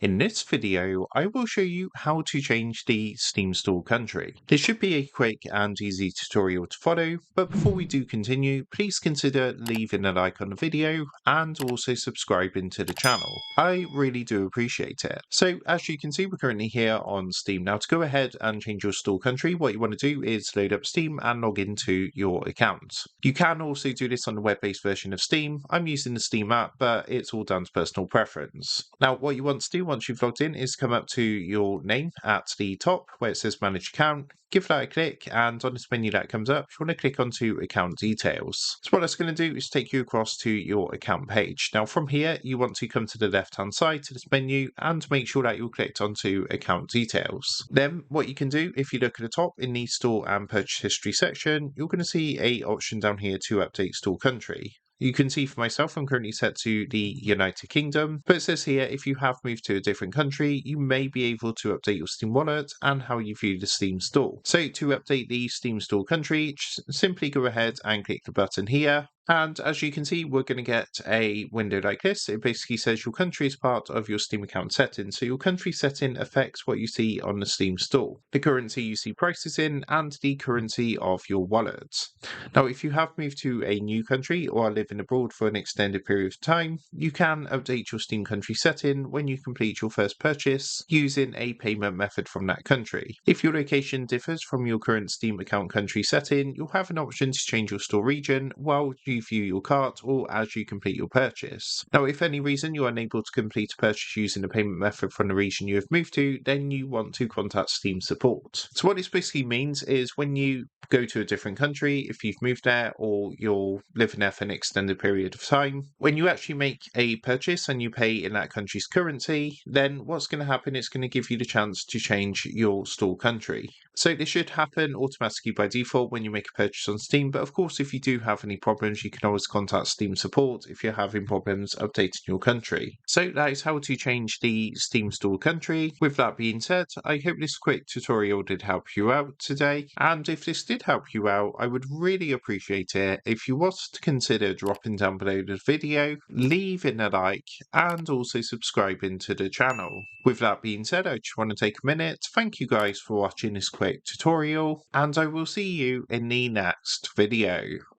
In this video, I will show you how to change the Steam store country. This should be a quick and easy tutorial to follow, but before we do continue, please consider leaving a like on the video and also subscribing to the channel. I really do appreciate it. So as you can see, we're currently here on Steam. Now to go ahead and change your store country, what you want to do is load up Steam and log into your account. You can also do this on the web-based version of Steam. I'm using the Steam app, but it's all down to personal preference. Now what you want to do once you've logged in is come up to your name at the top where it says manage account, give that a click, and on this menu that comes up, you want to click onto account details. So what that's going to do is take you across to your account page. Now from here, you want to come to the left hand side to this menu and make sure that you're clicked onto account details. Then what you can do, if you look at the top in the store and purchase history section, you're going to see a option down here to update store country. You can see for myself, I'm currently set to the United Kingdom, but it says here if you have moved to a different country, you may be able to update your Steam wallet and how you view the Steam store. So to update the Steam store country, simply go ahead and click the button here. And as you can see, we're going to get a window like this. It basically says your country is part of your Steam account setting. So your country setting affects what you see on the Steam store, the currency you see prices in, and the currency of your wallet. Now, if you have moved to a new country or are living abroad for an extended period of time, you can update your Steam country setting when you complete your first purchase using a payment method from that country. If your location differs from your current Steam account country setting, you'll have an option to change your store region while you view your cart or as you complete your purchase. Now, if for any reason you're unable to complete a purchase using a payment method from the region you have moved to, then you want to contact Steam support. So what this basically means is when you go to a different country, if you've moved there or you're living there for an extended period of time, when you actually make a purchase and you pay in that country's currency, then what's going to happen is going to give you the chance to change your store country. So this should happen automatically by default when you make a purchase on Steam, but of course if you do have any problems, you can always contact Steam support if you're having problems updating your country. So that is how to change the Steam store country. With that being said, I hope this quick tutorial did help you out today, and if this did help you out, I would really appreciate it if you was to consider dropping down below the video, leaving a like, and also subscribing to the channel. With that being said, I just want to take a minute to thank you guys for watching this quick tutorial, and I will see you in the next video.